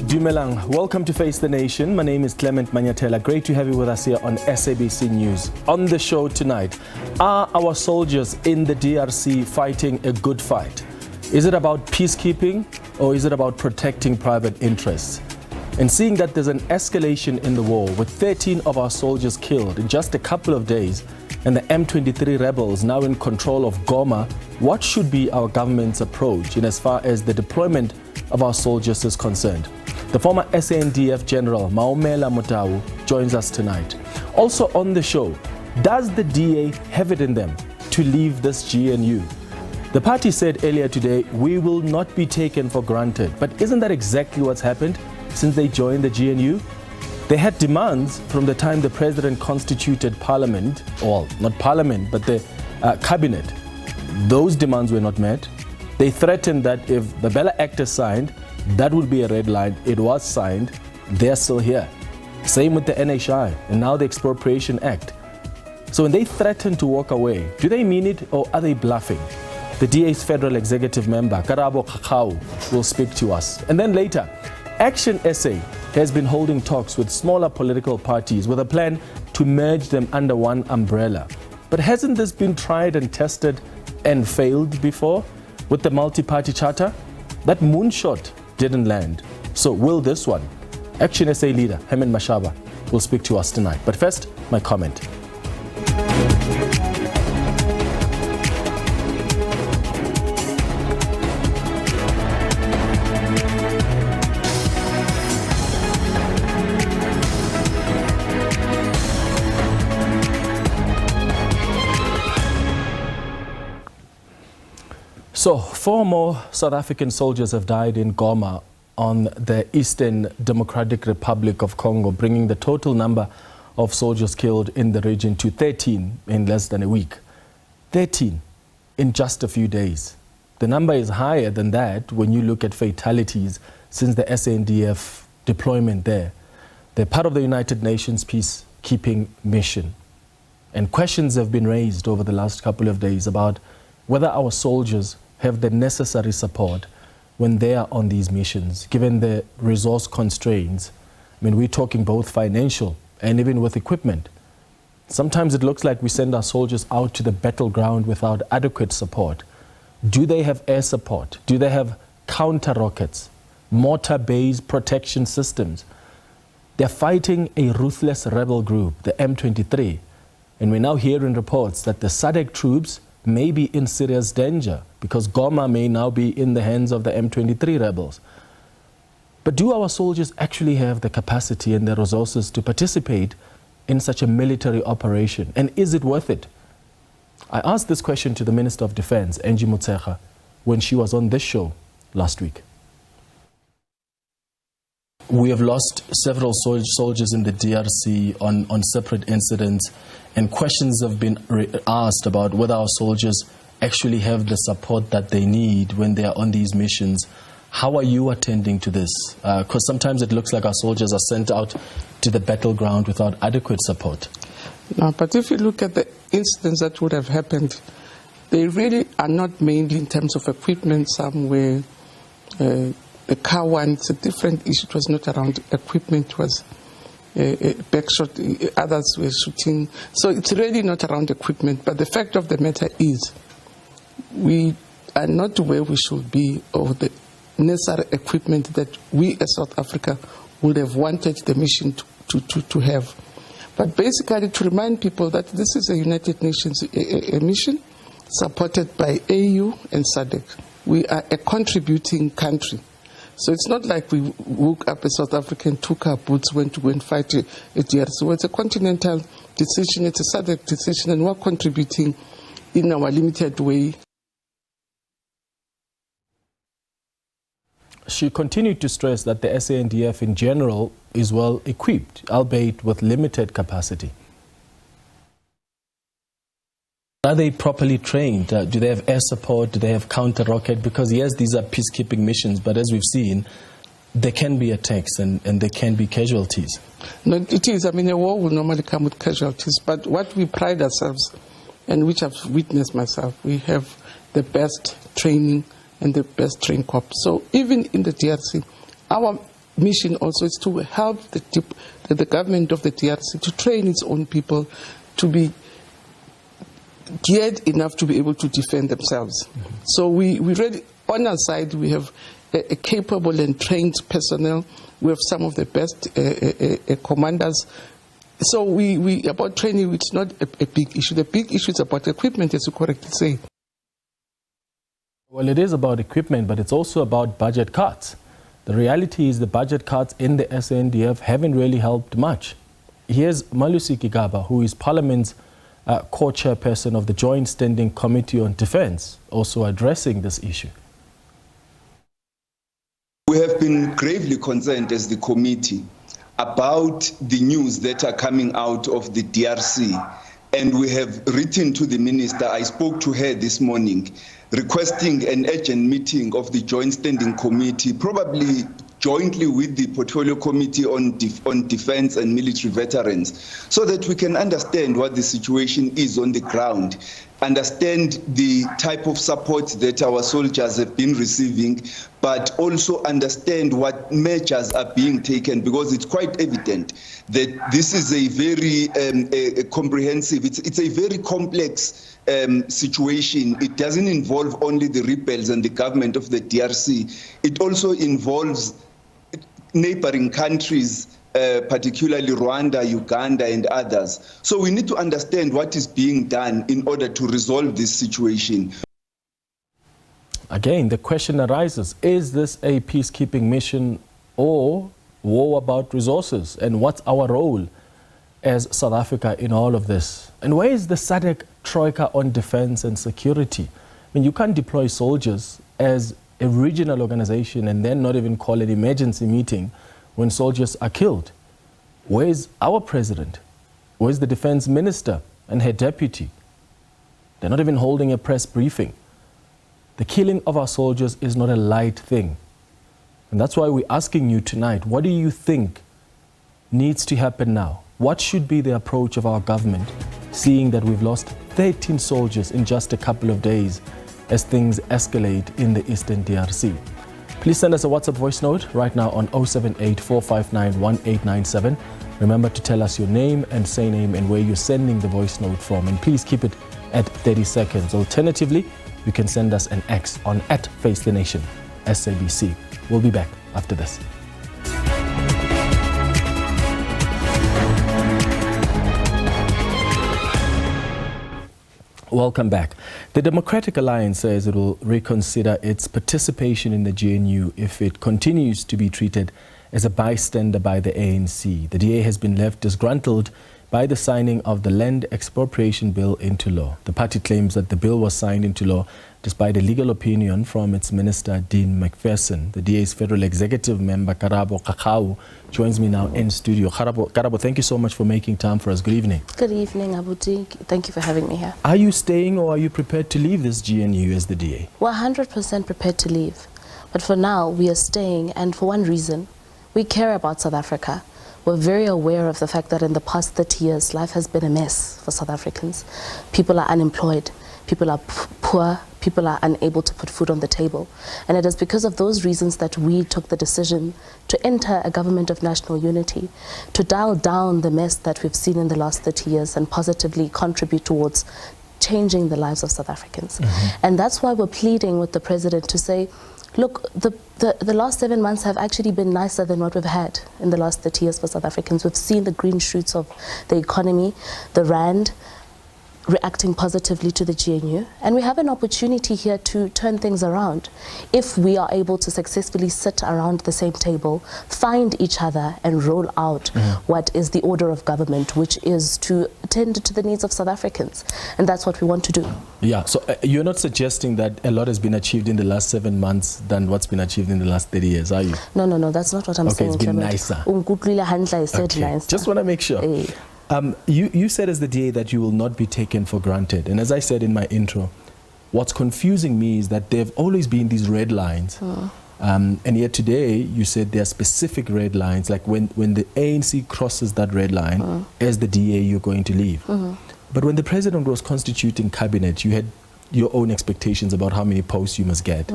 Dumelang, welcome to Face the Nation. My name is Clement Manyatela. Great to have you with us here on SABC News. On the show tonight, are our soldiers in the DRC fighting a good fight? Is it about peacekeeping or is it about protecting private interests? And seeing that there's an escalation in the war with 13 of our soldiers killed in just a couple of days and the M23 rebels now in control of Goma, what should be our government's approach in as far as the deployment of our soldiers is concerned? The former SANDF General Maomela Motau joins us tonight. Also on the show, does the DA have it in them to leave this GNU? The party said earlier today, we will not be taken for granted. But isn't that exactly what's happened since they joined the GNU? They had demands from the time the president constituted parliament, or not parliament, but the cabinet. Those demands were not met. They threatened that if the Bella Act is signed, that would be a red line. It was signed. They're still here. Same with the NHI and now the Expropriation Act. So when they threaten to walk away, do they mean it or are they bluffing? The DA's federal executive member, Karabo Khakhau, will speak to us. And then later, ActionSA has been holding talks with smaller political parties with a plan to merge them under one umbrella. But hasn't this been tried and tested and failed before with the multi-party charter? That moonshot didn't land. So will this one? ActionSA Leader Herman Mashaba will speak to us tonight. But first, my comment. So, 4 more South African soldiers have died in Goma on the Eastern Democratic Republic of Congo, bringing the total number of soldiers killed in the region to 13 in less than a week. 13 in just a few days. The number is higher than that when you look at fatalities since the SANDF deployment there. They're part of the United Nations peacekeeping mission. And questions have been raised over the last couple of days about whether our soldiers have the necessary support when they are on these missions, given the resource constraints. I mean, we're talking both financial and even with equipment. Sometimes it looks like we send our soldiers out to the battleground without adequate support. Do they have air support? Do they have counter rockets, mortar-based protection systems? They're fighting a ruthless rebel group, the M23. And we're now hearing reports that the SADC troops may be in serious danger because Goma may now be in the hands of the M23 rebels. But do our soldiers actually have the capacity and the resources to participate in such a military operation? And is it worth it? I asked this question to the Minister of Defense, Angie, when she was on this show last week. We have lost several soldiers in the DRC on separate incidents, and questions have been asked about whether our soldiers actually have the support that they need when they are on these missions. How are you attending to this? Because sometimes it looks like our soldiers are sent out to the battleground without adequate support. No, but if you look at the incidents that would have happened, they really are not mainly in terms of equipment. Some were the car one, it's a different issue. It was not around equipment, it was a backshot, others were shooting. So it's really not around equipment. But the fact of the matter is, we are not where we should be, or the necessary equipment that we as South Africa would have wanted the mission to have. But basically, to remind people that this is a United Nations a mission supported by AU and SADC. We are a contributing country. So it's not like we woke up as South Africa and took our boots, went to go and fight a DRC. So it's a continental decision, it's a SADC decision, and we're contributing in our limited way. She continued to stress that the SANDF in general is well equipped, albeit with limited capacity. Are they properly trained? Do they have air support? Do they have counter-rocket? Because yes, these are peacekeeping missions, but as we've seen, there can be attacks and there can be casualties. No, it is. I mean, a war will normally come with casualties, but what we pride ourselves, and which I've witnessed myself, we have the best training and the best trained corps. So even in the DRC, our mission also is to help the government of the DRC to train its own people to be geared enough to be able to defend themselves. Mm-hmm. So we really, on our side, we have a capable and trained personnel. We have some of the best commanders. So we about training, it's not a big issue. The big issue is about equipment, as you correctly say. Well, it is about equipment, but it's also about budget cuts. The reality is the budget cuts in the SANDF haven't really helped much. Here's Malusi Kigaba, who is Parliament's co-chairperson of the Joint Standing Committee on Defence, also addressing this issue. We have been gravely concerned as the committee about the news that are coming out of the DRC. And we have written to the minister. I spoke to her this morning, requesting an urgent meeting of the Joint Standing Committee, probably jointly with the Portfolio Committee on Defense and Military Veterans, so that we can understand what the situation is on the ground, understand the type of support that our soldiers have been receiving, but also understand what measures are being taken, because it's quite evident that this is a very comprehensive, it's a very complex situation. It doesn't involve only the rebels and the government of the DRC. It also involves neighboring countries, particularly Rwanda, Uganda, and others. So we need to understand what is being done in order to resolve this situation. Again, the question arises, is this a peacekeeping mission or war about resources? And what's our role as South Africa in all of this? And where is the SADC troika on defense and security? I mean, you can't deploy soldiers as a regional organization and then not even call an emergency meeting when soldiers are killed. Where is our president? Where is the defense minister and her deputy? They're not even holding a press briefing. The killing of our soldiers is not a light thing. And that's why we're asking you tonight, what do you think needs to happen now? What should be the approach of our government, seeing that we've lost 13 soldiers in just a couple of days as things escalate in the Eastern DRC? Please send us a WhatsApp voice note right now on 078-459-1897. Remember to tell us your name and surname and where you're sending the voice note from. And please keep it at 30 seconds. Alternatively, you can send us an X on @FaceTheNation SABC. We'll be back after this. Welcome back. The Democratic Alliance says it will reconsider its participation in the GNU if it continues to be treated as a bystander by the ANC. The DA has been left disgruntled by the signing of the Land Expropriation Bill into law. The party claims that the bill was signed into law despite a legal opinion from its minister, Dean Macpherson. The DA's federal executive member, Karabo Khakhau, joins me now in studio. Karabo, thank you so much for making time for us. Good evening. Good evening, Abuti. Thank you for having me here. Are you staying or are you prepared to leave this GNU as the DA? We're 100% prepared to leave. But for now, we are staying, and for one reason. We care about South Africa. We're very aware of the fact that in the past 30 years, life has been a mess for South Africans. People are unemployed. People are poor. People are unable to put food on the table. And it is because of those reasons that we took the decision to enter a government of national unity, to dial down the mess that we've seen in the last 30 years and positively contribute towards changing the lives of South Africans. Mm-hmm. And that's why we're pleading with the president to say, look, the last 7 months have actually been nicer than what we've had in the last 30 years for South Africans. We've seen the green shoots of the economy, the rand, reacting positively to the GNU, and we have an opportunity here to turn things around if we are able to successfully sit around the same table, find each other and roll out what is the order of government, which is to attend to the needs of South Africans, and that's what we want to do. Yeah, so you're not suggesting that a lot has been achieved in the last 7 months than what's been achieved in the last 30 years, are you? No, that's not what I'm saying. Okay, it's been nicer. Okay. Just want to make sure. You said as the DA that you will not be taken for granted. And as I said in my intro, what's confusing me is that there have always been these red lines. And yet today you said there are specific red lines, like when the ANC crosses that red line, as the DA you're going to leave. But when the president was constituting cabinet, you had your own expectations about how many posts you must get.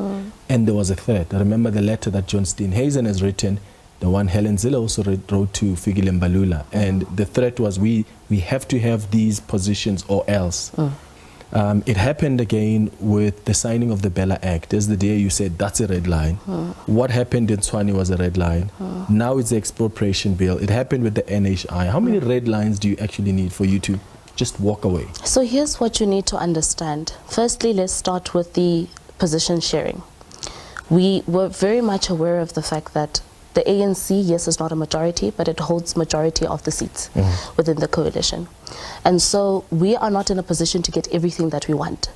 And there was a third. I remember the letter that John Steenhuisen has written the one Helen Zille also wrote to Fikile Mbalula. And the threat was we have to have these positions or else. It happened again with the signing of the Bella Act. As the day you said, that's a red line. What happened in Tshwane was a red line. Now it's the expropriation bill. It happened with the NHI. How many red lines do you actually need for you to just walk away? So here's what you need to understand. Firstly, let's start with the position sharing. We were very much aware of the fact that the ANC, yes, is not a majority, but it holds majority of the seats within the coalition. And so we are not in a position to get everything that we want,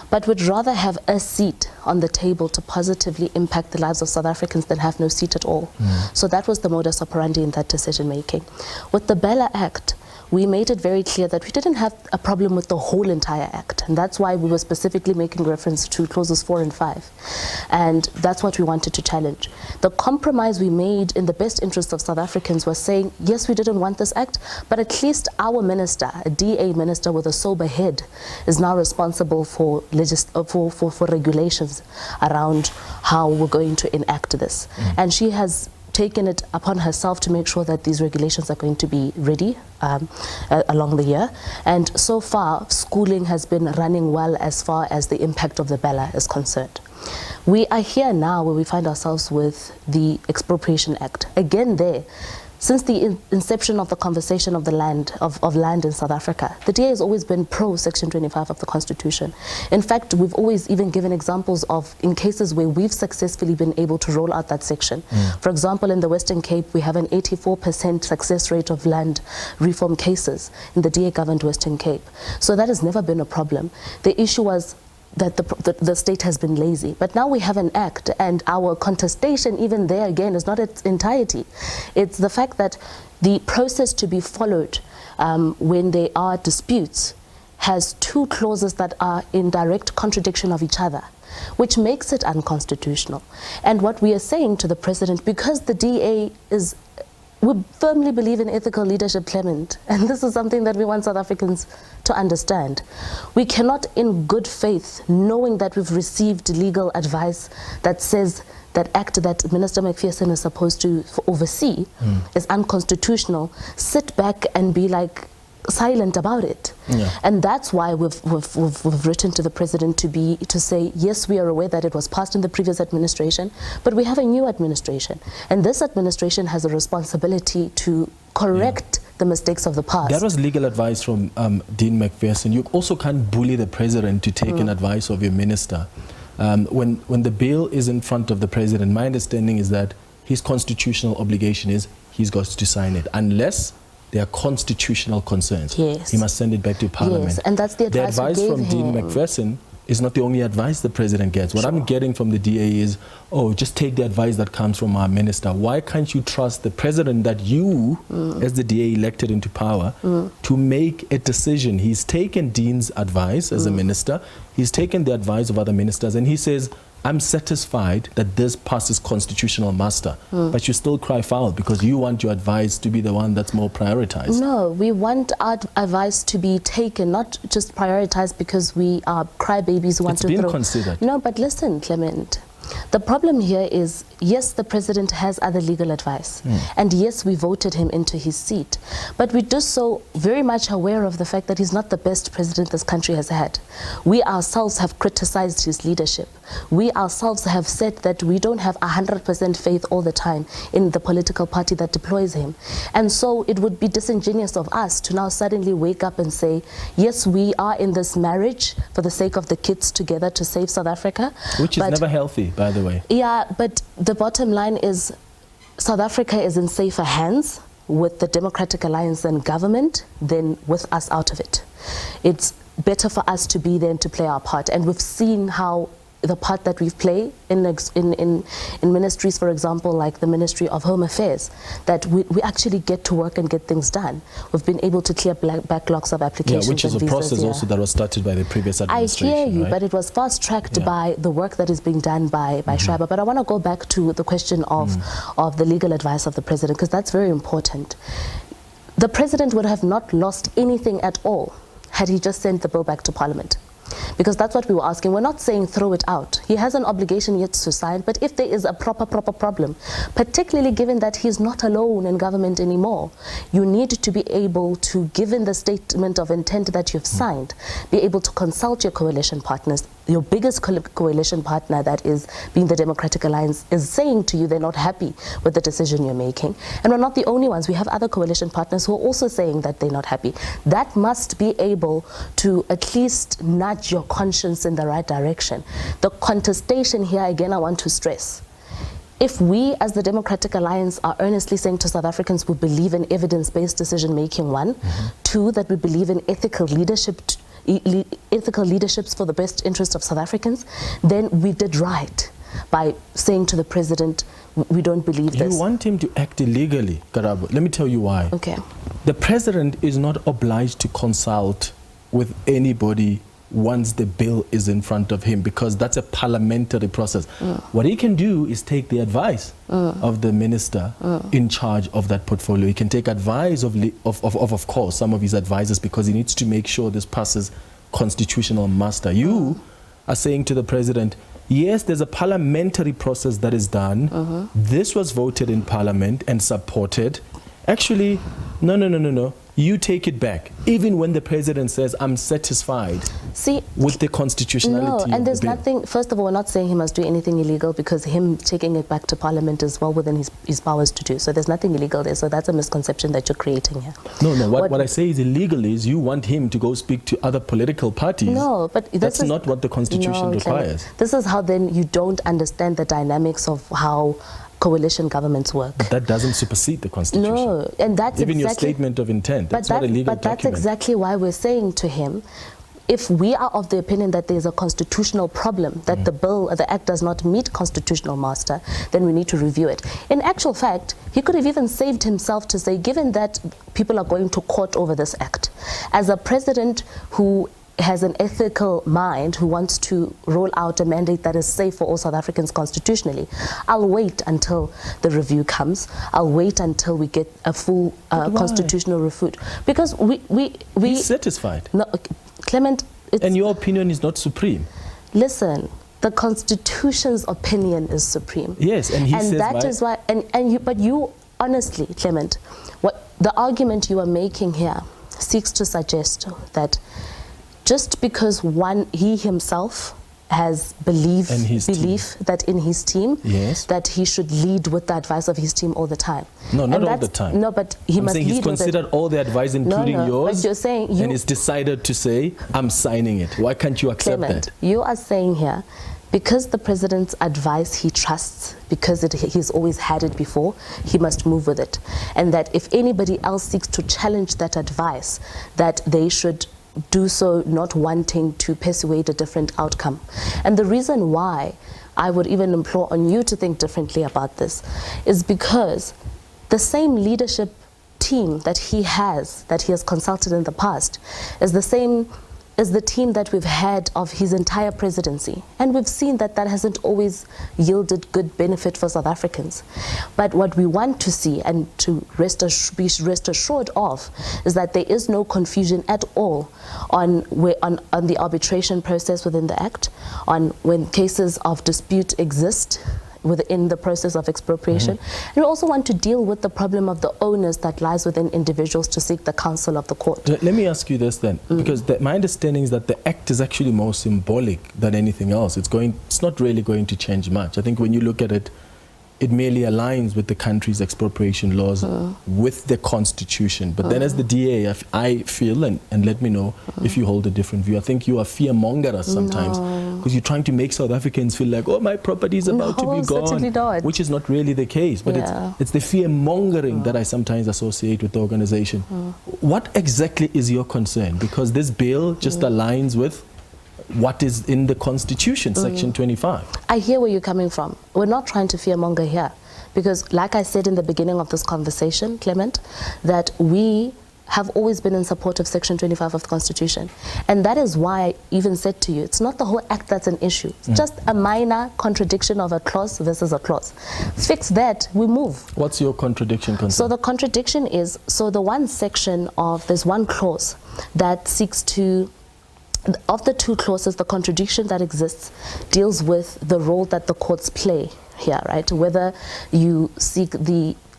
but would rather have a seat on the table to positively impact the lives of South Africans than have no seat at all. So that was the modus operandi in that decision making. With the Bella Act, we made it very clear that we didn't have a problem with the whole entire act, and that's why we were specifically making reference to clauses 4 and 5, and that's what we wanted to challenge. The compromise we made in the best interest of South Africans was saying, yes, we didn't want this act, but at least our minister, a DA minister with a sober head, is now responsible for regulations around how we're going to enact this. And she has taken it upon herself to make sure that these regulations are going to be ready along the year. And so far, schooling has been running well as far as the impact of the Bella is concerned. We are here now where we find ourselves with the Expropriation Act. Again there, since the inception of the conversation of the land in South Africa, the DA has always been pro Section 25 of the Constitution. In fact, we've always even given examples of in cases where we've successfully been able to roll out that section. For example, in the Western Cape, we have an 84% success rate of land reform cases in the DA-governed Western Cape. So that has never been a problem. The issue was that the state has been lazy. But now we have an act, and our contestation even there again is not its entirety. It's the fact that the process to be followed when there are disputes has 2 clauses that are in direct contradiction of each other, which makes it unconstitutional. And what we are saying to the president, because the DA is, we firmly believe in ethical leadership, Clement, and this is something that we want South Africans to understand. We cannot, in good faith, knowing that we've received legal advice that says that act that Minister Macpherson is supposed to oversee is unconstitutional, sit back and be like silent about it. And that's why we've written to the president to say, yes, we are aware that it was passed in the previous administration, but we have a new administration, and this administration has a responsibility to correct the mistakes of the past. That was legal advice from Dean Macpherson. You also can't bully the president to take an advice of your minister. When the bill is in front of the president, my understanding is that his constitutional obligation is he's got to sign it, unless there are constitutional concerns. Yes. He must send it back to Parliament. Yes, and that's the advice we gave from Dean Macpherson is not the only advice the president gets. What I'm getting from the DA is, oh, just take the advice that comes from our minister. Why can't you trust the president that you, as the DA, elected into power, to make a decision? He's taken Dean's advice as a minister. He's taken the advice of other ministers, and he says, I'm satisfied that this passes constitutional muster, but you still cry foul because you want your advice to be the one that's more prioritized. No, we want our advice to be taken, not just prioritized because we are crybabies who want to throw. It's been considered. No, but listen, Clement. The problem here is, yes, the president has other legal advice, and yes, we voted him into his seat, but we do so very much aware of the fact that he's not the best president this country has had. We ourselves have criticized his leadership. We ourselves have said that we don't have 100% faith all the time in the political party that deploys him. And so it would be disingenuous of us to now suddenly wake up and say, yes, we are in this marriage for the sake of the kids together to save South Africa. Which is never healthy, by the way. Yeah, but the bottom line is South Africa is in safer hands with the Democratic Alliance and government than with us out of it. It's better for us to be there and to play our part. And we've seen how the part that we've played in ministries, for example, like the Ministry of Home Affairs, that we actually get to work and get things done. We've been able to clear backlogs of applications. Yeah, which is a process also that was started by the previous administration. I hear you, right? but it was fast-tracked by the work that is being done by Shaba. But I want to go back to the question of the legal advice of the president, because that's very important. The president would have not lost anything at all had he just sent the bill back to Parliament. Because that's what we were asking. We're not saying throw it out. He has an obligation yet to sign, but if there is a proper problem, particularly given that he's not alone in government anymore, you need to be able to, given the statement of intent that you've signed, be able to consult your coalition partners. Your biggest coalition partner, that is being the Democratic Alliance, is saying to you they're not happy with the decision you're making. And we're not the only ones. We have other coalition partners who are also saying that they're not happy. That must be able to at least nudge your conscience in the right direction. The contestation here, again, I want to stress, if we as the Democratic Alliance are earnestly saying to South Africans we believe in evidence-based decision-making, one, two, that we believe in ethical leaderships for the best interest of South Africans, then we did right by saying to the president, we don't believe this. You want him to act illegally, Karabo. Let me tell you why. Okay. The president is not obliged to consult with anybody once the bill is in front of him, because that's a parliamentary process. What he can do is take the advice of the minister in charge of that portfolio. He can take advice of course, some of his advisors, because he needs to make sure this passes constitutional muster. You are saying to the president, yes, there's a parliamentary process that is done. This was voted in parliament and supported. Actually, no. You take it back, even when the president says, I'm satisfied with the constitutionality. No, and there's of the bill. nothing, first of all, we're not saying he must do anything illegal, because him taking it back to parliament is well within his powers to do. So there's nothing illegal there. So that's a misconception that you're creating here. No, what I say is illegal is you want him to go speak to other political parties. No, but that's not what the constitution requires. This is how then you don't understand the dynamics of how coalition governments work. But that doesn't supersede the constitution. No, and that's even exactly, your statement of intent. That's not a legal document. But that's exactly why we're saying to him, if we are of the opinion that there's a constitutional problem, that the act does not meet constitutional muster, then we need to review it. In actual fact, he could have even saved himself to say, given that people are going to court over this act, as a president who has an ethical mind, who wants to roll out a mandate that is safe for all South Africans constitutionally, I'll wait until the review comes. I'll wait until we get a full constitutional refute. Because He's satisfied. No, Clement, and your opinion is not supreme. Listen, the Constitution's opinion is supreme. Yes, and he says that is why. But you honestly, Clement, what the argument you are making here seeks to suggest that just because he himself has belief that in his team, that he should lead with the advice of his team all the time. No, not all the time. No, but he must lead. He's considered all the advice, including yours, but you're saying and he's decided to say, I'm signing it. Why can't you accept Clement, that? You are saying here, because the president's advice he trusts, because he's always had it before, he must move with it. And that if anybody else seeks to challenge that advice, that they should do so not wanting to persuade a different outcome. And the reason why I would even implore on you to think differently about this is because the same leadership team that he has consulted in the past is the same is the team that we've had of his entire presidency. And we've seen that that hasn't always yielded good benefit for South Africans. But what we want to see and to be rest assured of is that there is no confusion at all on the arbitration process within the Act, on when cases of dispute exist within the process of expropriation. And we also want to deal with the problem of the onus that lies within individuals to seek the counsel of the court. Let me ask you this then, because my understanding is that the Act is actually more symbolic than anything else. It's not really going to change much. I think when you look at it, it merely aligns with the country's expropriation laws, with the Constitution. But then as the DA, I feel, and let me know if you hold a different view, I think you are fearmongers sometimes, because you're trying to make South Africans feel like, oh, my property is about to be gone, which is not really the case. But it's the fear-mongering that I sometimes associate with the organization. What exactly is your concern? Because this bill just aligns with what is in the Constitution, Section 25. I hear where you're coming from. We're not trying to fearmonger here. Because like I said in the beginning of this conversation, Clement, that we have always been in support of Section 25 of the Constitution. And that is why I even said to you, it's not the whole Act that's an issue. It's just a minor contradiction of a clause versus a clause. Fix that, we move. What's your contradiction concern? So the contradiction is, so the one section of, there's one clause that seeks to of the two clauses, the contradiction that exists deals with the role that the courts play here, right? Whether you seek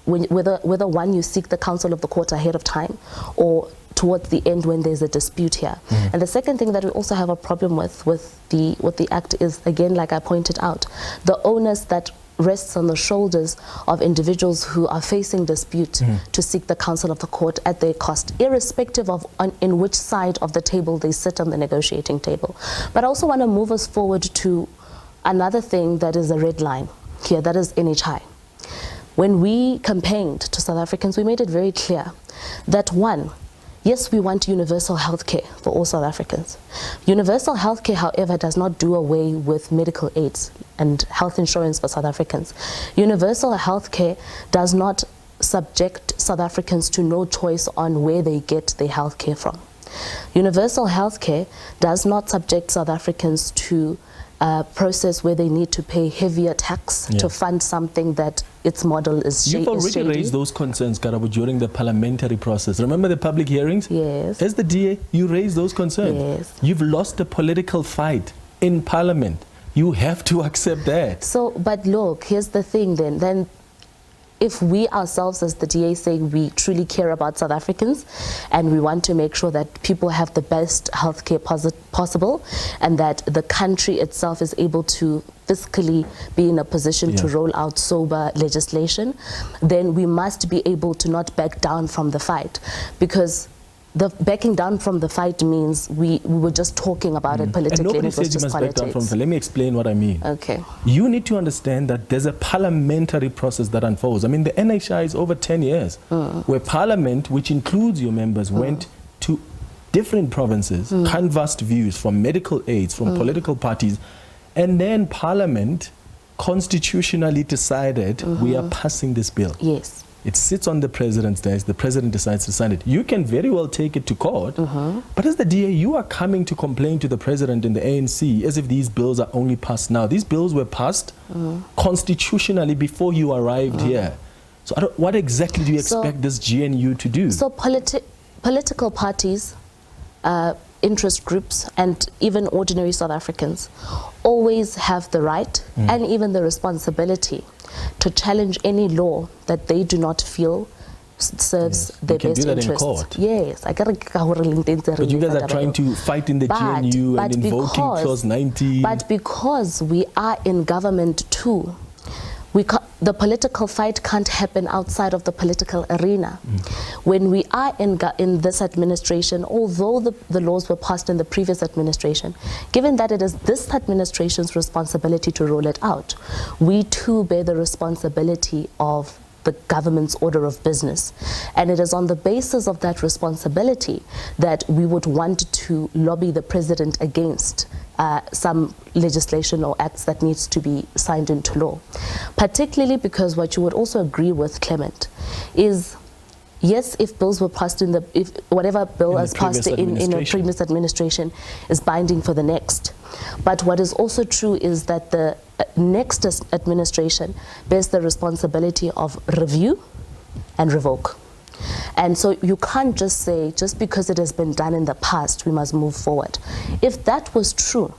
whether one, you seek the counsel of the court ahead of time, or towards the end when there's a dispute here. And the second thing that we also have a problem with the Act is, again, like I pointed out, the onus that rests on the shoulders of individuals who are facing dispute to seek the counsel of the court at their cost, irrespective of in which side of the table they sit on the negotiating table. But I also want to move us forward to another thing that is a red line here, that is NHI. When we campaigned to South Africans, we made it very clear that, one, yes, we want universal health care for all South Africans. Universal health care, however, does not do away with medical aids and health insurance for South Africans. Universal health care does not subject South Africans to no choice on where they get their health care from. Universal health care does not subject South Africans to a process where they need to pay heavier tax to fund something that its model is shady. You've already raised those concerns, Karabo, during the parliamentary process. Remember the public hearings? Yes. As the DA, you raised those concerns. Yes. You've lost a political fight in parliament. You have to accept that. So, but look, here's the thing then if we ourselves as the DA say we truly care about South Africans and we want to make sure that people have the best healthcare possible and that the country itself is able to fiscally be in a position to roll out sober legislation, then we must be able to not back down from the fight, because the backing down from the fight means we were just talking about it politically. And nobody and it was said you just must back down politics. from it. Let me explain what I mean. Okay. You need to understand that there's a parliamentary process that unfolds. I mean, the NHI is over 10 years, where Parliament, which includes your members, went to different provinces, canvassed views from medical aids, from political parties, and then Parliament constitutionally decided we are passing this bill. Yes. It sits on the president's desk. The president decides to sign it. You can very well take it to court, but as the DA, you are coming to complain to the president and the ANC as if these bills are only passed now. These bills were passed constitutionally before you arrived here. So what exactly do you expect this GNU to do? So political parties, interest groups, and even ordinary South Africans always have the right and even the responsibility to challenge any law that they do not feel serves their best interests. In court. Yes. But you guys are trying to fight in the GNU and invoking Clause 90. But because we are in government too, the political fight can't happen outside of the political arena. When we are in this administration, although the laws were passed in the previous administration, given that it is this administration's responsibility to roll it out, we too bear the responsibility of the government's order of business. And it is on the basis of that responsibility that we would want to lobby the president against some legislation or acts that needs to be signed into law. Particularly because what you would also agree with, Clement, is yes, if bills were passed if whatever bill is passed in a previous administration is binding for the next. But what is also true is that the next administration bears the responsibility of review and revoke. And so you can't just say, just because it has been done in the past, we must move forward. If that was true,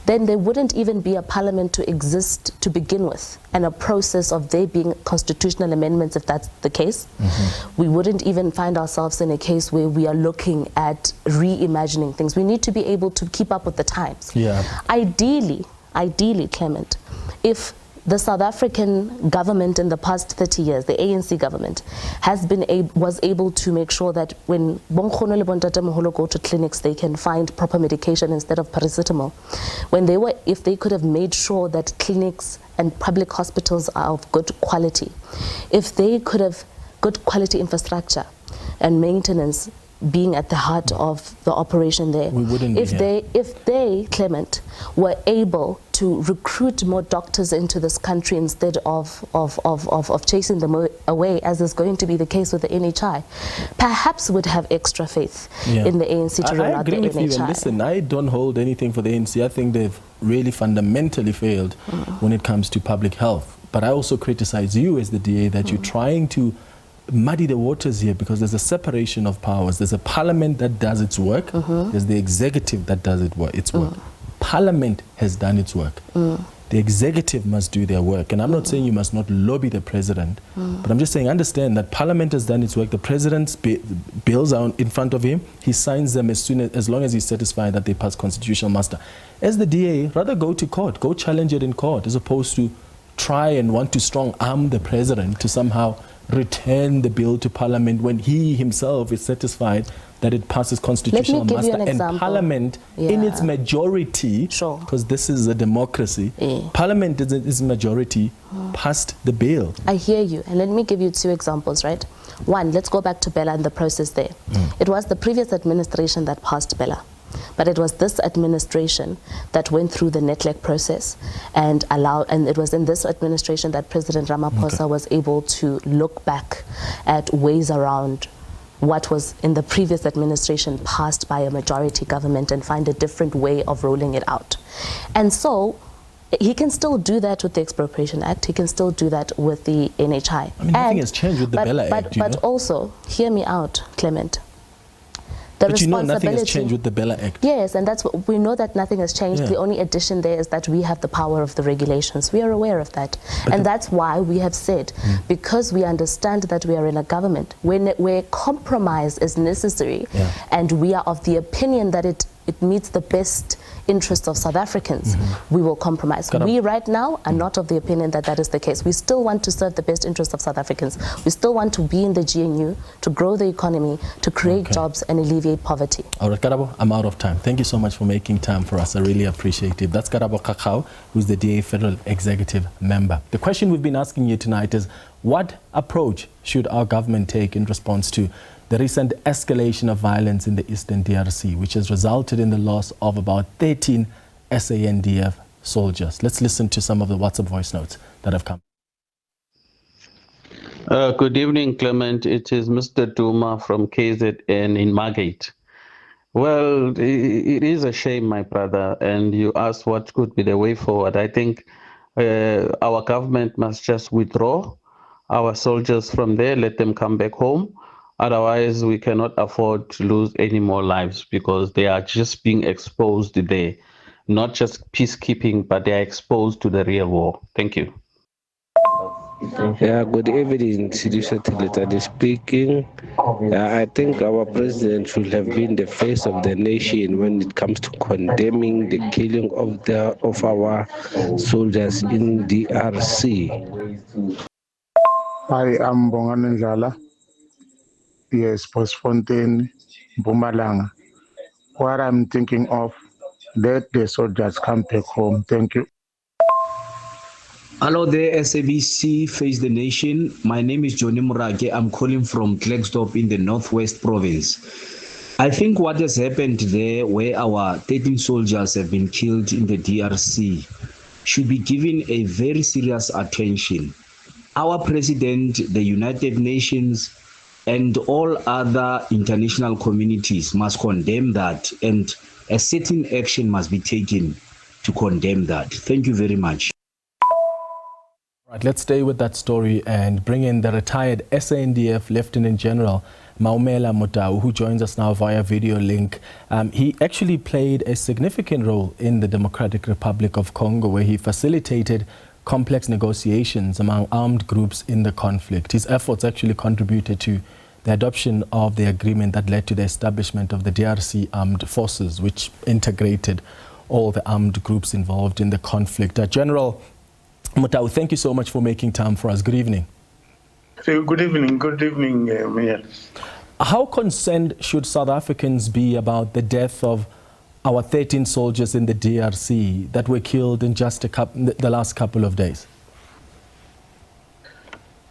then there wouldn't even be a parliament to exist to begin with, and a process of there being constitutional amendments if that's the case. We wouldn't even find ourselves in a case where we are looking at reimagining things. We need to be able to keep up with the times. Ideally, Clement, if the South African government in the past 30 years, the ANC government, was able to make sure that when Bonkgono le Bontatemoholo go to clinics, they can find proper medication instead of paracetamol. If they could have made sure that clinics and public hospitals are of good quality, if they could have good quality infrastructure and maintenance being at the heart of the operation there. We wouldn't if they, Clement, were able to recruit more doctors into this country instead of chasing them away, as is going to be the case with the NHI, perhaps would have extra faith in the ANC to roll out the NHI. I agree with you, and listen, I don't hold anything for the ANC. I think they've really fundamentally failed when it comes to public health. But I also criticize you as the DA that you're trying to muddy the waters here because there's a separation of powers. There's a parliament that does its work. There's the executive that does its work. Parliament has done its work. The executive must do their work. And I'm not saying you must not lobby the president, but I'm just saying understand that Parliament has done its work. The president's bills are in front of him. He signs them as long as he's satisfied that they pass constitutional muster. As the DA, rather go to court, go challenge it in court, as opposed to try and want to strong arm the president to somehow return the bill to Parliament when he himself is satisfied that it passes constitutional muster. And Parliament, in its majority, because this is a democracy, Parliament in its majority passed the bill. I hear you. And let me give you 2 examples, right? One, let's go back to Bella and the process there. It was the previous administration that passed Bella. But it was this administration that went through the NETLEC process and it was in this administration that President Ramaphosa was able to look back at ways around what was in the previous administration passed by a majority government and find a different way of rolling it out. And so he can still do that with the Expropriation Act. He can still do that with the NHI. I mean, nothing has changed with the Bella Act. But also, hear me out, Clement. But you know nothing has changed with the Bella Act. Yes, and that's what we know, that nothing has changed. The only addition there is that we have the power of the regulations. We are aware of that. And that's why we have said, because we understand that we are in a government where compromise is necessary, and we are of the opinion that it meets the best interests of South Africans, we will compromise. We right now are not of the opinion that that is the case. We still want to serve the best interests of South Africans. We still want to be in the GNU, to grow the economy, to create jobs and alleviate poverty. All right, Karabo, I'm out of time. Thank you so much for making time for us. I really appreciate it. That's Karabo Khakhau, who's the DA Federal Executive Member. The question we've been asking you tonight is, what approach should our government take in response to the recent escalation of violence in the Eastern DRC, which has resulted in the loss of about 13 SANDF soldiers? Let's listen to some of the WhatsApp voice notes that have come. Good evening, Clement. It is Mr. Duma from KZN in Margate. Well, it is a shame, my brother, and you asked what could be the way forward. I think our government must just withdraw our soldiers from there, let them come back home. Otherwise, we cannot afford to lose any more lives because they are just being exposed there. Not just peacekeeping, but they are exposed to the real war. Thank you. Yeah, good evening, Sidisha speaking. I think our president should have been the face of the nation when it comes to condemning the killing of our soldiers in DRC. I am Bongani Njala. Yes, Postfontaine, Mpumalanga. What I'm thinking of, let the soldiers come back home. Thank you. Hello there, SABC, Face the Nation. My name is Johnny Murage. I'm calling from Klerksdorp in the Northwest Province. I think what has happened there, where our 13 soldiers have been killed in the DRC, should be given a very serious attention. Our president, the United Nations, and all other international communities must condemn that, and a certain action must be taken to condemn that. Thank you very much. Right, let's stay with that story and bring in the retired SANDF Lieutenant General Maomela Motau, who joins us now via video link. He actually played a significant role in the Democratic Republic of Congo, where he facilitated complex negotiations among armed groups in the conflict. His efforts actually contributed to the adoption of the agreement that led to the establishment of the DRC Armed Forces, which integrated all the armed groups involved in the conflict. General Motau, thank you so much for making time for us. Good evening. Good evening, Mayor. How concerned should South Africans be about the death of our 13 soldiers in the DRC that were killed in just the last couple of days?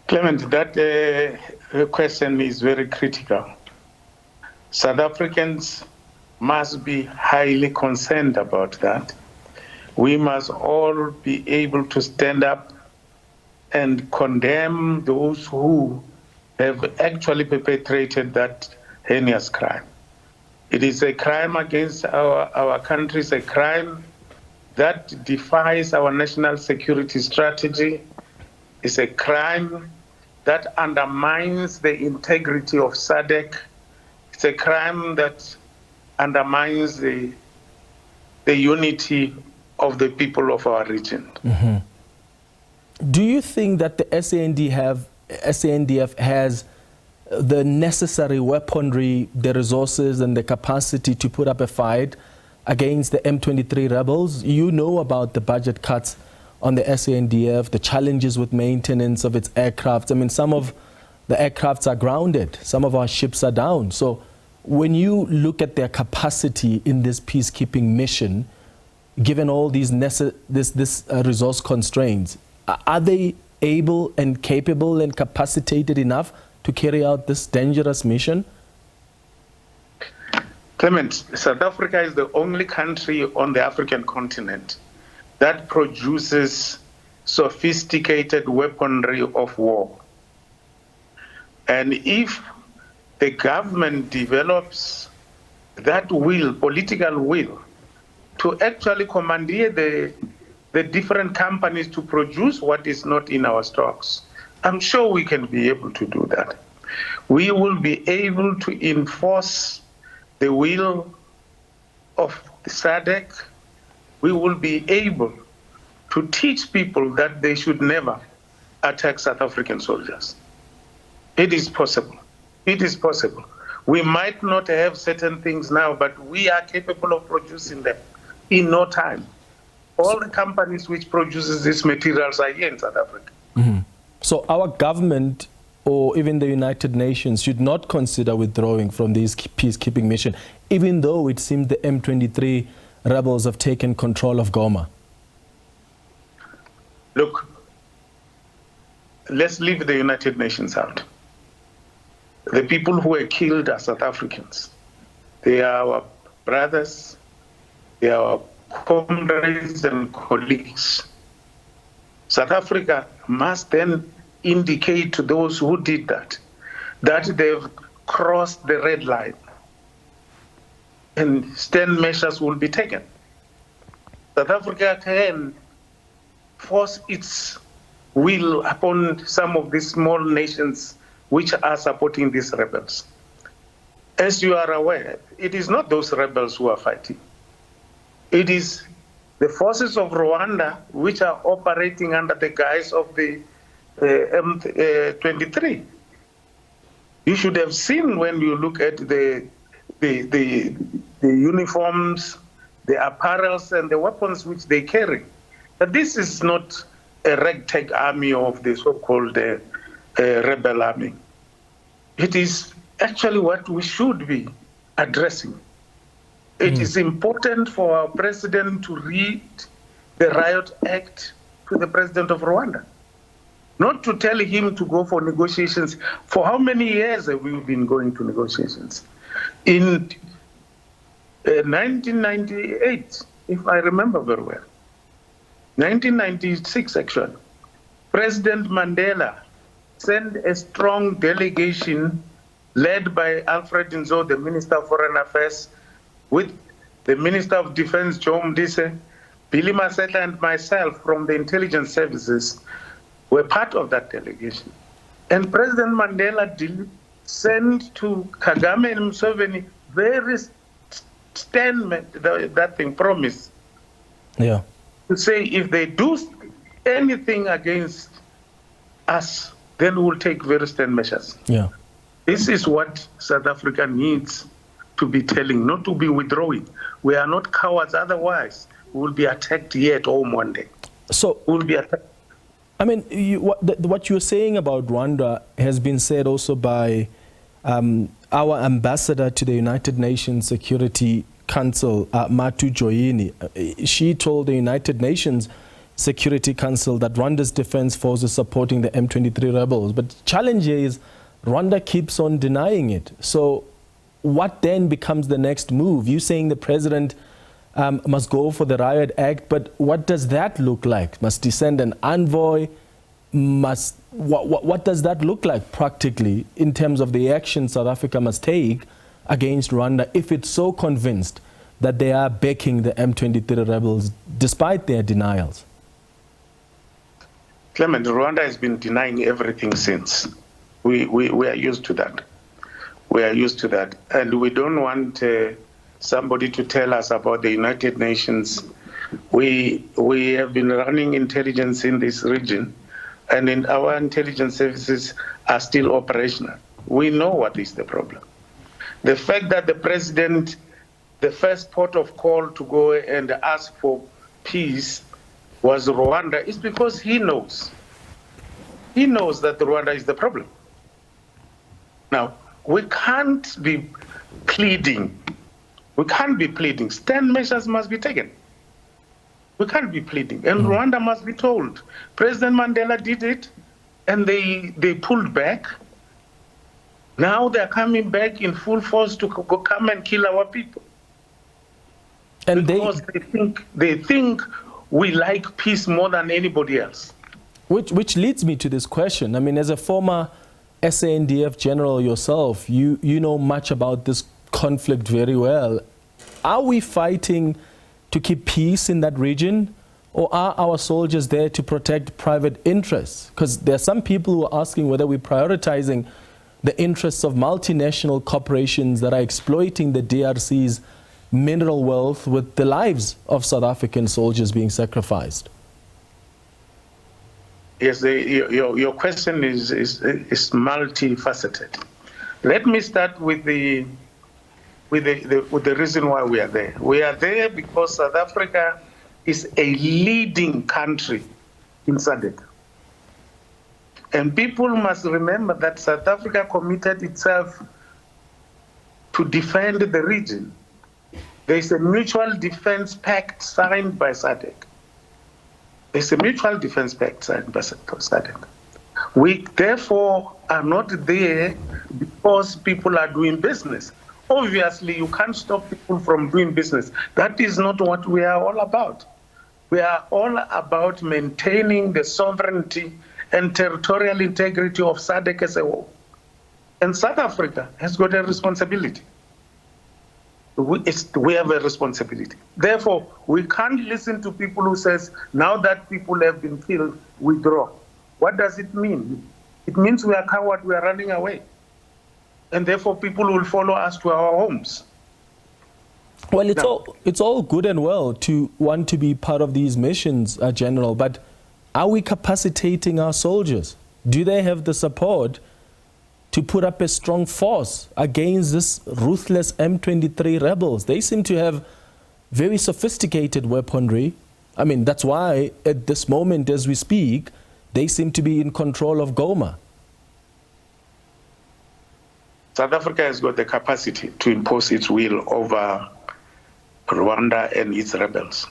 Clement, that question is very critical. South Africans must be highly concerned about that. We must all be able to stand up and condemn those who have actually perpetrated that heinous crime. It is a crime against our country, it's a crime that defies our national security strategy. It's a crime that undermines the integrity of SADC. It's a crime that undermines the unity of the people of our region. Mm-hmm. Do you think that the SANDF has the necessary weaponry, the resources and the capacity to put up a fight against the M23 rebels? You know about the budget cuts on the SANDF, the challenges with maintenance of its aircraft. I mean, some of the aircrafts are grounded, some of our ships are down. So when you look at their capacity in this peacekeeping mission, given all these resource constraints, are they able and capable and capacitated enough to carry out this dangerous mission? Clement, South Africa is the only country on the African continent that produces sophisticated weaponry of war. And if the government develops that will, political will, to actually commandeer the different companies to produce what is not in our stocks, I'm sure we can be able to do that. We will be able to enforce the will of the SADC. We will be able to teach people that they should never attack South African soldiers. It is possible. It is possible. We might not have certain things now, but we are capable of producing them in no time. All the companies which produces these materials are here in South Africa. Mm-hmm. So our government or even the United Nations should not consider withdrawing from this peacekeeping mission, even though it seems the M23 rebels have taken control of Goma. Look, let's leave the United Nations out. The people who were killed are South Africans. They are our brothers, they are our comrades and colleagues. South Africa must then indicate to those who did that they've crossed the red line, and stern measures will be taken. South Africa can force its will upon some of these small nations which are supporting these rebels. As you are aware, it is not those rebels who are fighting. It is the forces of Rwanda which are operating under the guise of the M23. You should have seen when you look at the uniforms, the apparels and the weapons which they carry, that this is not a ragtag army of the so-called rebel army. It is actually what we should be addressing. It is important for our president to read the Riot Act to the president of Rwanda, not to tell him to go for negotiations. For how many years have we been going to negotiations? In 1998, if I remember very well, 1996 actually, President Mandela sent a strong delegation led by Alfred Nzo, the Minister of Foreign Affairs, with the Minister of Defense, Joe Mdise, Billy Maseta and myself from the intelligence services were part of that delegation. And President Mandela did send to Kagame and Museveni very stern that thing, promise. Yeah. To say if they do anything against us, then we'll take very stern measures. Yeah. This is what South Africa needs to be telling, not to be withdrawing. We are not cowards, otherwise we will be attacked here at home one day. So we'll be attacked. I mean, what you're saying about Rwanda has been said also by our ambassador to the United Nations Security Council, Matu Joyini. She told the United Nations Security Council that Rwanda's defense force is supporting the M23 rebels. But the challenge is Rwanda keeps on denying it. So what then becomes the next move? You're saying the president must go for the Riot Act, but what does that look like? Must he send an envoy? What does that look like practically in terms of the action South Africa must take against Rwanda if it's so convinced that they are backing the M23 rebels despite their denials? Clement, Rwanda has been denying everything since. We are used to that. We are used to that. And we don't want somebody to tell us about the United Nations. We have been running intelligence in this region, and in our intelligence services are still operational. We know what is the problem. The fact that the president, the first port of call to go and ask for peace was Rwanda is because he knows. He knows that Rwanda is the problem. Now, we can't be pleading. We can't be pleading. Stern measures must be taken. We can't be pleading. And Rwanda must be told. President Mandela did it, and they pulled back. Now they're coming back in full force to come and kill our people. And because they think we like peace more than anybody else. Which leads me to this question. I mean, as a former SANDF general yourself, you know much about this conflict very well. Are we fighting to keep peace in that region, or are our soldiers there to protect private interests? Because there are some people who are asking whether we're prioritizing the interests of multinational corporations that are exploiting the DRC's mineral wealth with the lives of South African soldiers being sacrificed. Yes, your question is multifaceted. Let me start with the reason why we are there. We are there because South Africa is a leading country in SADC. And people must remember that South Africa committed itself to defend the region. There is a mutual defense pact signed by SADC. There's a mutual defense pact signed by SADC. We therefore are not there because people are doing business. Obviously, you can't stop people from doing business. That is not what we are all about. We are all about maintaining the sovereignty and territorial integrity of SADC as a whole. And South Africa has got a responsibility. We have a responsibility. Therefore, we can't listen to people who says, now that people have been killed, withdraw. What does it mean? It means we are coward, we are running away. And therefore, people will follow us to our homes. Well, it's all good and well to want to be part of these missions, General, but are we capacitating our soldiers? Do they have the support to put up a strong force against this ruthless M23 rebels? They seem to have very sophisticated weaponry. I mean, that's why at this moment as we speak, they seem to be in control of Goma. South Africa has got the capacity to impose its will over Rwanda and its rebels.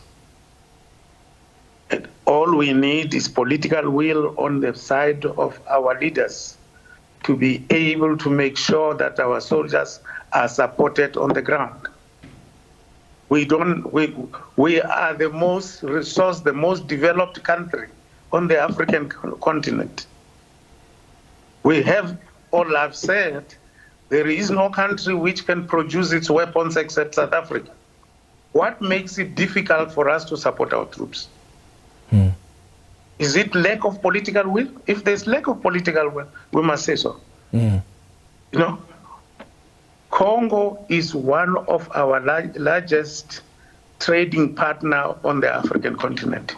And all we need is political will on the side of our leaders to be able to make sure that our soldiers are supported on the ground. We are the most resourced, the most developed country on the African continent. We have, all I've said, there is no country which can produce its weapons except South Africa. What makes it difficult for us to support our troops? Is it lack of political will? If there's lack of political will, we must say so. You know, Congo is one of our largest trading partner on the African continent.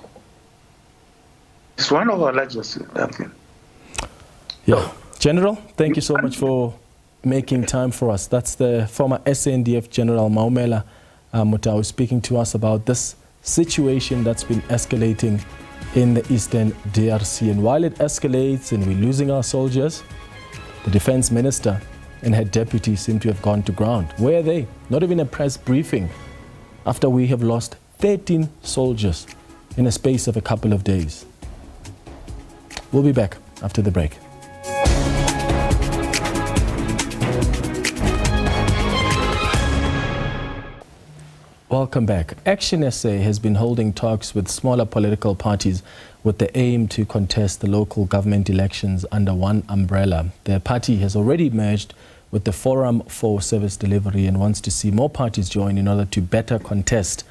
It's one of our largest. Yeah, General, thank you so much for making time for us. That's the former SANDF General Maomela Motau speaking to us about this situation that's been escalating in the eastern DRC. And while it escalates and we're losing our soldiers, the defense minister and her deputy seem to have gone to ground. Where are they? Not even a press briefing after we have lost 13 soldiers in a space of a couple of days. We'll be back after the break. Welcome back. ActionSA has been holding talks with smaller political parties with the aim to contest the local government elections under one umbrella. The party has already merged with the Forum for Service Delivery and wants to see more parties join in order to better contest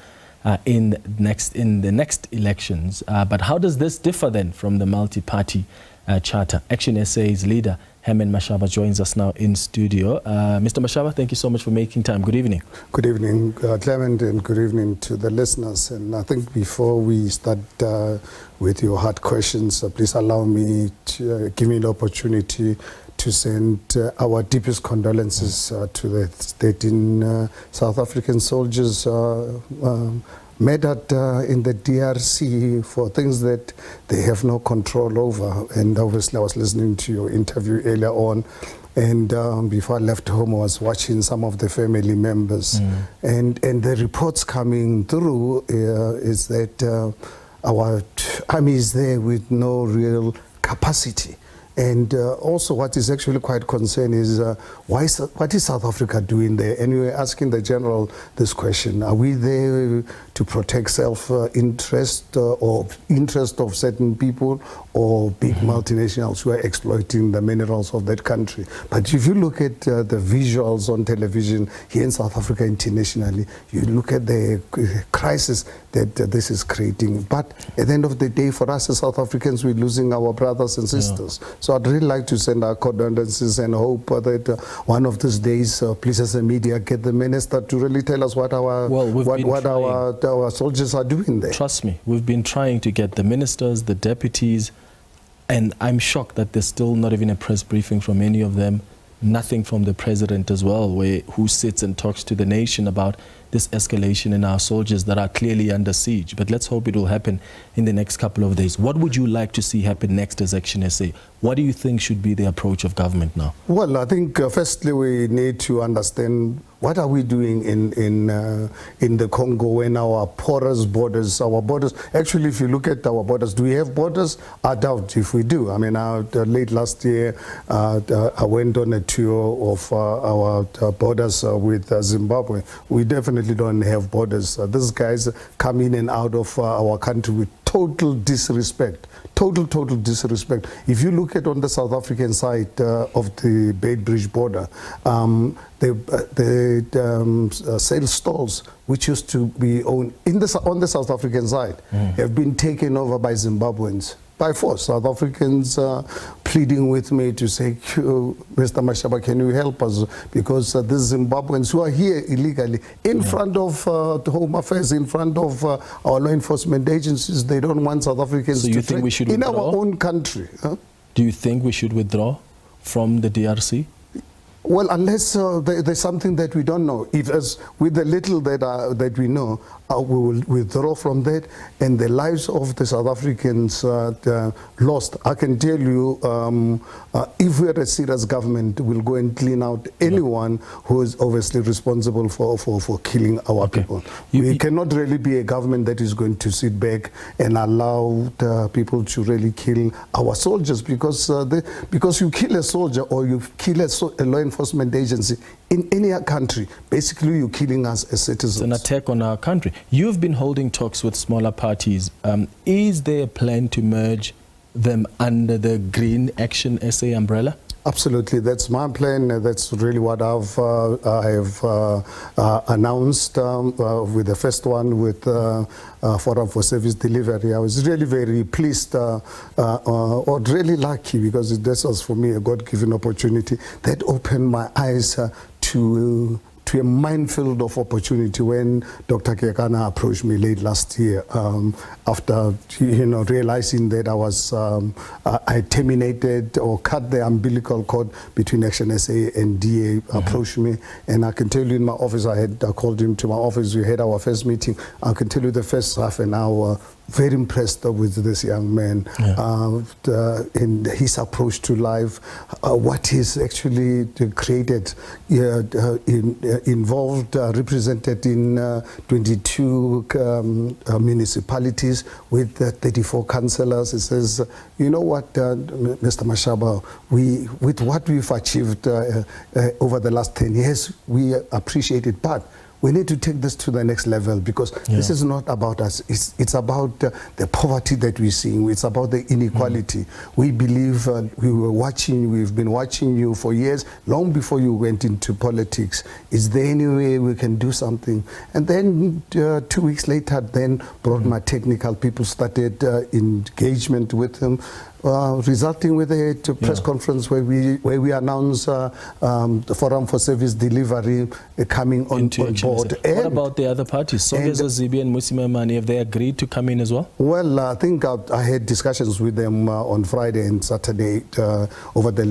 in the next elections. But how does this differ then from the multi-party charter? ActionSA's leader Herman Mashaba joins us now in studio. Mr. Mashaba, thank you so much for making time. Good evening. Good evening, Clement, and good evening to the listeners. And I think before we start with your hard questions, please allow me to give me the opportunity to send our deepest condolences to the 13 South African soldiers murdered in the DRC for things that they have no control over. And obviously I was listening to your interview earlier on, and before I left home I was watching some of the family members. And the reports coming through is that our army is there with no real capacity. And also what is actually quite concerning is what is South Africa doing there? And we were asking the general this question: are we there to protect self-interest or interest of certain people, or big multinationals who are exploiting the minerals of that country? But if you look at the visuals on television here in South Africa internationally, you look at the crisis that this is creating. But at the end of the day, for us as South Africans, we're losing our brothers and sisters. So I'd really like to send our condolences and hope that one of these days, please as a media, get the minister to really tell us what our soldiers are doing there. Trust me, we've been trying to get the ministers, the deputies, and I'm shocked that there's still not even a press briefing from any of them. Nothing from the president as well, who sits and talks to the nation about this escalation in our soldiers that are clearly under siege. But let's hope it will happen in the next couple of days. What would you like to see happen next as ActionSA? What do you think should be the approach of government now? Well, I think firstly we need to understand what are we doing in the Congo when our porous borders, actually if you look at our borders, do we have borders? I doubt if we do. I mean, late last year I went on a tour of our borders with Zimbabwe. We definitely don't have borders. These guys come in and out of our country with total disrespect. Total disrespect. If you look at on the South African side of the Beitbridge border, the sales stalls, which used to be owned on the South African side, have been taken over by Zimbabweans. By force. South Africans pleading with me to say, Mr. Mashaba, can you help us? Because these Zimbabweans who are here illegally, in front of the Home Affairs, in front of our law enforcement agencies, they don't want South Africans to think we should in our own country. Do you think we should withdraw from the DRC? Well, unless there's something that we don't know. If, as with the little that we know, we will withdraw from that, and the lives of the South Africans lost. I can tell you, if we're a serious government, we'll go and clean out anyone who is obviously responsible for killing our people. We cannot really be a government that is going to sit back and allow the people to really kill our soldiers, because you kill a soldier or you kill a law enforcement agency in any country, basically you're killing us as citizens. It's an attack on our country. You've been holding talks with smaller parties. Is there a plan to merge them under the Green ActionSA umbrella? Absolutely, that's my plan. That's really what I have announced with the first one with Forum for Service Delivery. I was really very pleased or really lucky, because this was for me a God-given opportunity that opened my eyes to a minefield of opportunity when Dr. Kekana approached me late last year after realizing that I terminated or cut the umbilical cord between ActionSA and DA. Approached me, and I can tell you in my office, I called him to my office, we had our first meeting. I can tell you the first half an hour, very impressed with this young man, in his approach to life, what he's actually created, involved, represented in 22 municipalities with 34 councillors. He says, you know what, Mr. Mashaba, with what we've achieved over the last 10 years, we appreciate it, but we need to take this to the next level, because this is not about us. It's about the poverty that we're seeing. It's about the inequality. We believe we've been watching you for years, long before you went into politics. Is there any way we can do something? And then 2 weeks later, then brought my technical people, started engagement with him, resulting with a press conference where we announce the Forum for Service Delivery coming on board. What about the other parties? Songezo Zibi and Musimemani, have they agreed to come in as well? Well, I think I had discussions with them on Friday and Saturday over the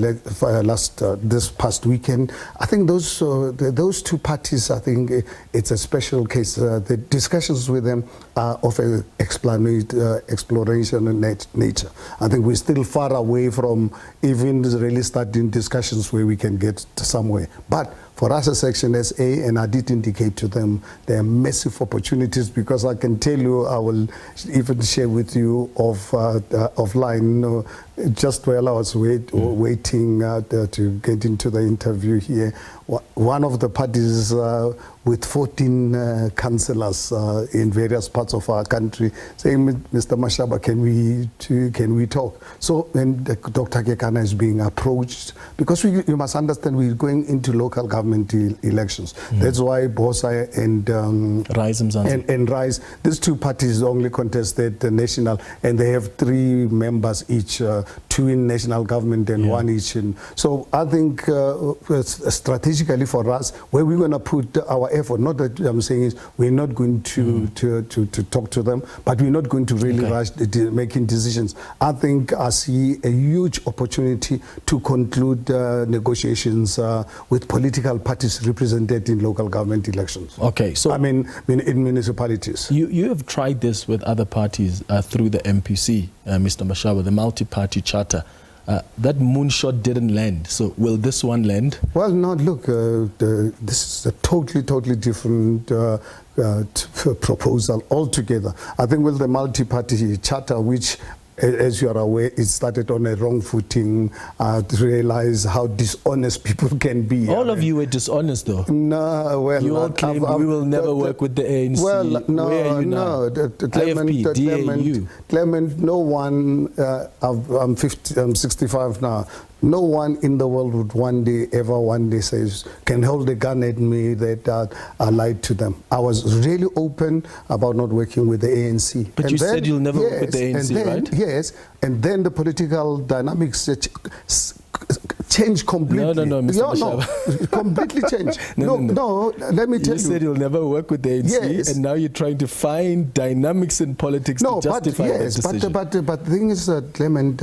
this past weekend. I think those two parties, I think it's a special case. The discussions with them are of an exploration nature. I think we're still far away from even really starting discussions where we can get somewhere. But for us as ActionSA, and I did indicate to them, there are massive opportunities, because I can tell you, I will even share with you offline, just while I was waiting to get into the interview here, one of the parties with 14 councillors in various parts of our country saying, Mr. Mashaba, can we talk? So when Dr. Kekana is being approached, because you must understand we're going into local government elections. That's why Bosa and Rise, these two parties only contested the national, and they have 3 members each, 2 in national government and 1 each in. So I think strategically for us, where we're going to put our effort, not that I'm saying is we're not going to talk to them, but we're not going to really rush making decisions. I think I see a huge opportunity to conclude negotiations with political parties represented in local government elections. Okay, so I mean in municipalities. You have tried this with other parties through the MPC, Mr. Mashaba, the multi-party charter. That moonshot didn't land. So will this one land? Well, no, look, this is a totally different proposal altogether. I think with the multi-party charter, which, as you are aware, it started on a wrong footing, to realize how dishonest people can be. All of you were dishonest, though. No, well, you all claim we will never work with the ANC. Well, no, where are you now? Clement, no one, I'm 65 now, no one in the world would one day says, can hold a gun at me that I lied to them. I was really open about not working with the ANC. But you said you'll never work with the ANC, right? Yes, and then the political dynamics changed completely. No, Mr. Mashaba. Completely changed. No, let me tell you. You said you'll never work with the ANC, and now you're trying to find dynamics in politics to justify that decision. But the thing is, Clement,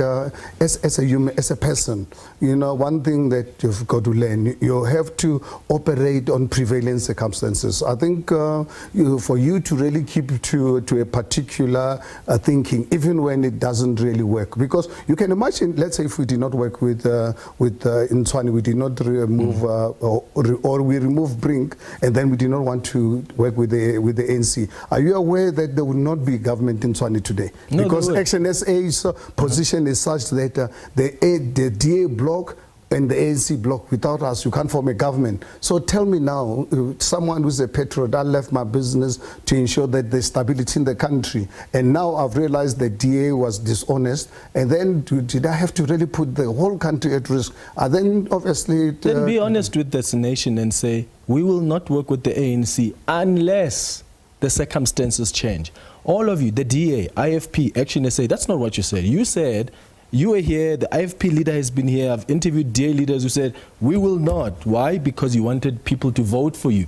as a human, as a person, you know, one thing that you've got to learn, you have to operate on prevailing circumstances. I think for you to really keep to a particular thinking, even when it doesn't really work, because you can imagine, let's say if we did not work with in Tshwane, we did not remove or we removed Brink, and then we did not want to work with the ANC. Are you aware that there would not be government in Tshwane today? No, because ActionSA's position is such that the DA bloc and the ANC bloc, without us, you can't form a government. So tell me now, someone who's a patriot, I left my business to ensure that there's stability in the country. And now I've realized the DA was dishonest. And then did I have to really put the whole country at risk? Then obviously... Then be honest with this nation and say, we will not work with the ANC unless the circumstances change. All of you, the DA, IFP, ActionSA, that's not what you said. You said, you were here, the IFP leader has been here, I've interviewed DA leaders who said, we will not. Why? Because you wanted people to vote for you.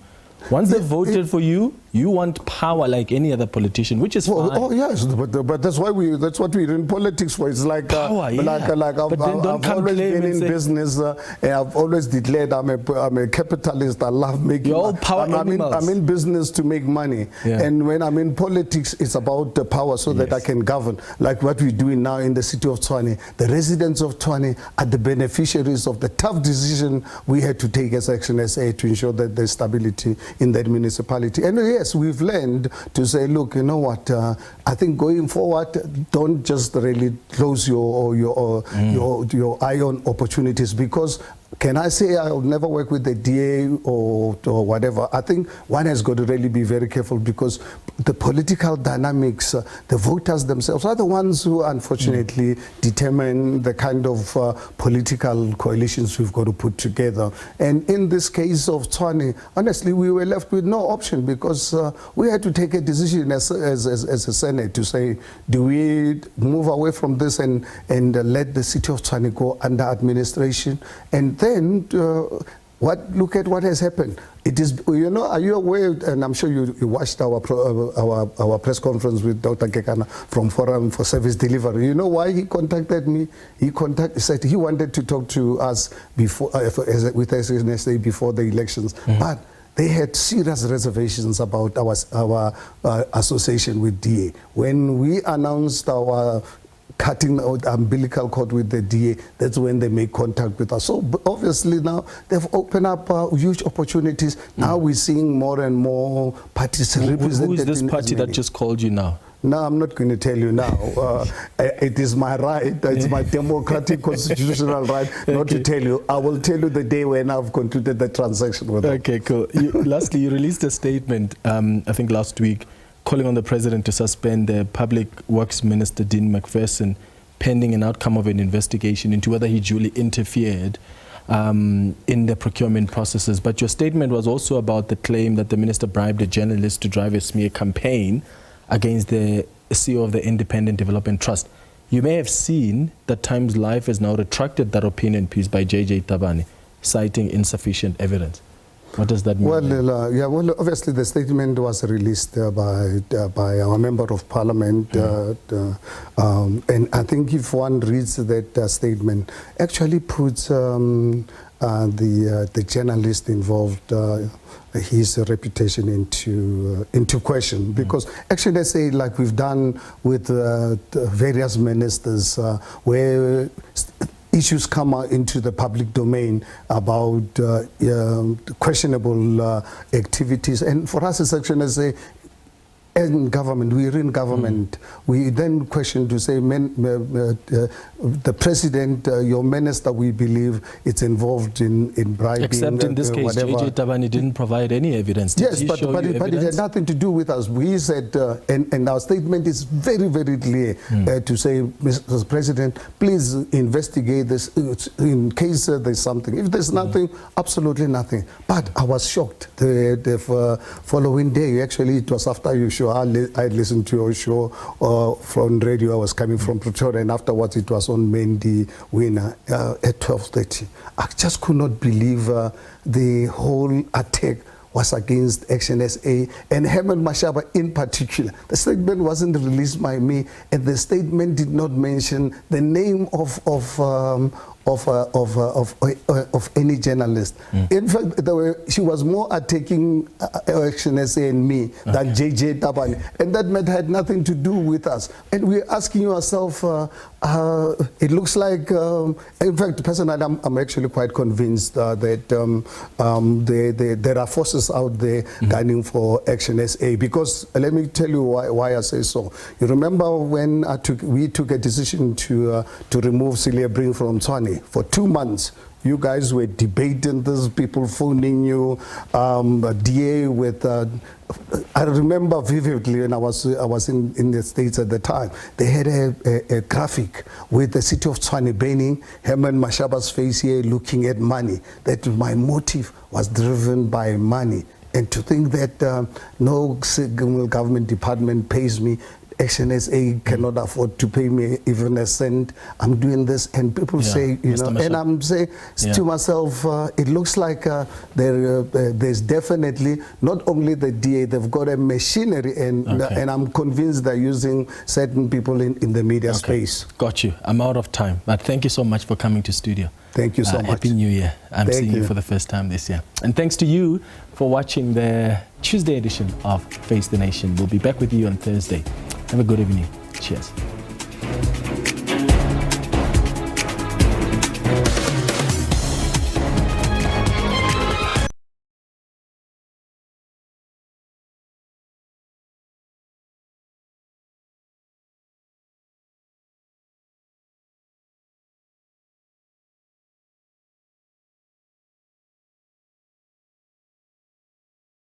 Once they voted for you, you want power like any other politician, which is fine. Oh yes, but that's what we're in politics for. It's like power, I've always been in business. I've always declared I'm a capitalist. I love making. You're all power animals. I'm in business to make money, and when I'm in politics, it's about the power so that I can govern. Like what we're doing now in the city of Tshwane. The residents of Tshwane are the beneficiaries of the tough decision we had to take as ActionSA to ensure that there's stability in that municipality. And yes, we've learned to say, look, you know what, I think going forward, don't just really close your eye on opportunities, because can I say I'll never work with the DA or whatever? I think one has got to really be very careful, because the political dynamics, the voters themselves are the ones who unfortunately determine the kind of political coalitions we've got to put together. And in this case of Tshwane, honestly, we were left with no option, because we had to take a decision as a Senate to say, do we move away from this and let the city of Tshwane go under administration? And then look at what has happened. It is, you know, are you aware, and I'm sure you watched our press conference with Dr. Kekana from Forum for Service Delivery. You know why he contacted me? He said he wanted to talk to us before, with SANSA before the elections, but they had serious reservations about our association with DA. When we announced our cutting out umbilical cord with the DA, that's when they make contact with us. So obviously now they've opened up huge opportunities. Now we're seeing more and more parties represented. Who is this party that just called you now? No, I'm not going to tell you now. It is my right, it's my democratic constitutional right not to tell you. I will tell you the day when I've concluded the transaction with them. Okay, cool. Lastly, you released a statement, I think last week, calling on the president to suspend the Public Works Minister, Dean Macpherson, pending an outcome of an investigation into whether he duly interfered in the procurement processes. But your statement was also about the claim that the minister bribed a journalist to drive a smear campaign against the CEO of the Independent Development Trust. You may have seen that Times Live has now retracted that opinion piece by JJ Tabane, citing insufficient evidence. What does that mean? Well, obviously the statement was released by our Member of Parliament, and I think if one reads that statement, actually puts the journalist involved, his reputation into question, because ActionSA, like we've done with various ministers, where issues come out into the public domain about questionable activities, and for us as ActionSA, in government, we're in government, we then question to say, the president, your minister, we believe it's involved in bribing. Except in this case, whatever. JJ Tabane didn't provide any evidence. Yes, but it had nothing to do with us. We said, and our statement is very, very clear to say, Mr. President, please investigate this in case there's something. If there's nothing, absolutely nothing. But I was shocked the following day. Actually, it was after your show. I listened to your show from radio. I was coming from Pretoria, and afterwards it was on Mendy Winner at 12:30. I just could not believe the whole attack was against ActionSA and Herman Mashaba in particular. The statement wasn't released by me, and the statement did not mention the name of any journalist. In fact, she was more attacking ActionSA and me than JJ Tabane, and that matter had nothing to do with us. And we're asking ourselves, it looks like, in fact, personally, I'm actually quite convinced that there are forces out there gunning for ActionSA, because let me tell you why I say so. You remember when we took a decision to remove Celia Brink from Tshwane for 2 months. You guys were debating this, people phoning you, DA with, I remember vividly when I was in the States at the time, they had a graphic with the city of Tshwane banning Herman Mashaba's face here looking at money, that my motive was driven by money. And to think that no single government department pays me, ActionSA cannot afford to pay me even a cent. I'm doing this, and people say, you know, and I'm saying to myself, it looks like there's definitely not only the DA, they've got a machinery, and I'm convinced they're using certain people in the media space. Got you. I'm out of time, but thank you so much for coming to studio. Thank you so much. Happy New Year. I'm seeing you for the first time this year. And thanks to you for watching the Tuesday edition of Face the Nation. We'll be back with you on Thursday. Have a good evening. Cheers.